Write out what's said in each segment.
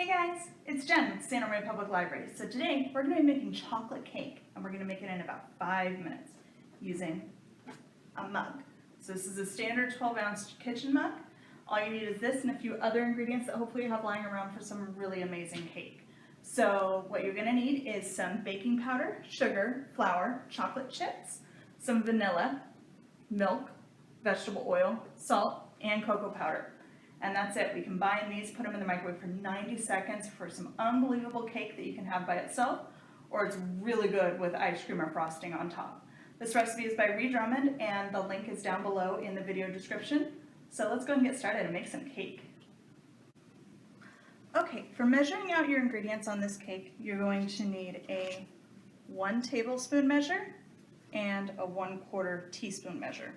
Hey guys, it's Jen with Santa Maria Public Library. So today we're going to be making chocolate cake and we're going to make it in about 5 minutes using a mug. So this is a standard 12-ounce kitchen mug. All you need is this and a few other ingredients that hopefully you have lying around for some really amazing cake. So what you're going to need is some baking powder, sugar, flour, chocolate chips, some vanilla, milk, vegetable oil, salt, and cocoa powder. And that's it. We combine these, put them in the microwave for 90 seconds for some unbelievable cake that you can have by itself, or it's really good with ice cream or frosting on top. This recipe is by Ree Drummond, and the link is down below in the video description. So let's go and get started and make some cake. Okay, for measuring out your ingredients on this cake, you're going to need a 1 tablespoon measure and a 1/4 teaspoon measure.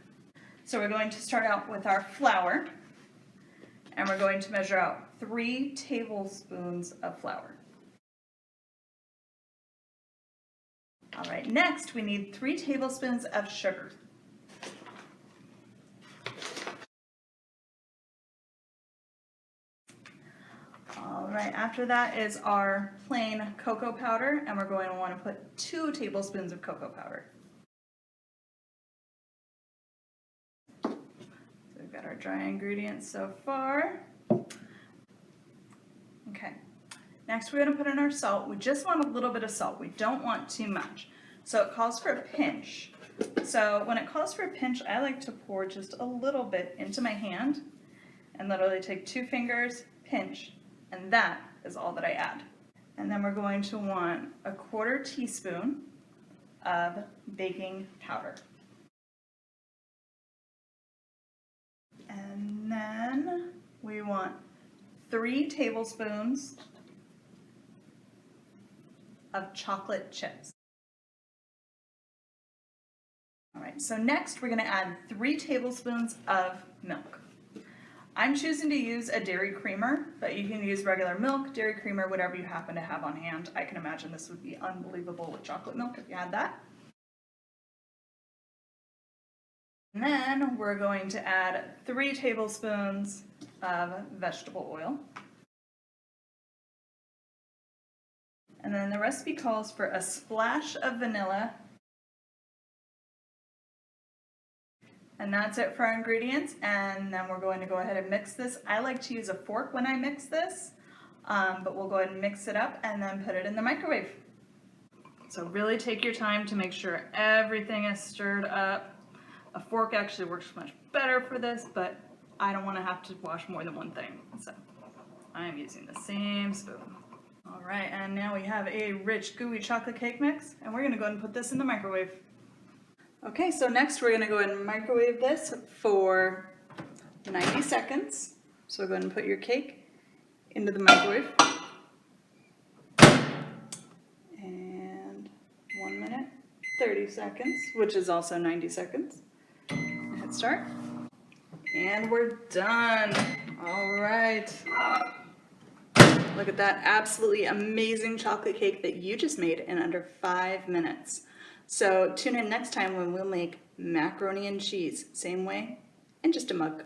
So we're going to start out with our flour. And we're going to measure out 3 tablespoons of flour. All right, next we need 3 tablespoons of sugar. All right, after that is our plain cocoa powder, and we're going to want to put 2 tablespoons of cocoa powder. So we've got our dry ingredients so far. Okay, next we're going to put in our salt. We just want a little bit of salt. We don't want too much. So it calls for a pinch. So when it calls for a pinch, I like to pour just a little bit into my hand and literally take 2 fingers, pinch, and that is all that I add. And then we're going to want a 1/4 teaspoon of baking powder. And then we want 3 tablespoons of chocolate chips. All right, so next we're going to add 3 tablespoons of milk. I'm choosing to use a dairy creamer, but you can use regular milk, dairy creamer, whatever you happen to have on hand. I can imagine this would be unbelievable with chocolate milk if you had that. And then we're going to add 3 tablespoons of vegetable oil. And then the recipe calls for a splash of vanilla. And that's it for our ingredients. And then we're going to go ahead and mix this. I like to use a fork when I mix this, but we'll go ahead and mix it up and then put it in the microwave. So really take your time to make sure everything is stirred up. A fork actually works much better for this, but I don't want to have to wash more than one thing. So I am using the same spoon. All right, and now we have a rich, gooey chocolate cake mix, and we're going to go ahead and put this in the microwave. Okay, so next we're going to go ahead and microwave this for 90 seconds. So go ahead and put your cake into the microwave. And 1 minute, 30 seconds, which is also 90 seconds. Hit start. And we're done. All right. Look at that absolutely amazing chocolate cake that you just made in under 5 minutes. So tune in next time when we'll make macaroni and cheese, same way, in just a mug.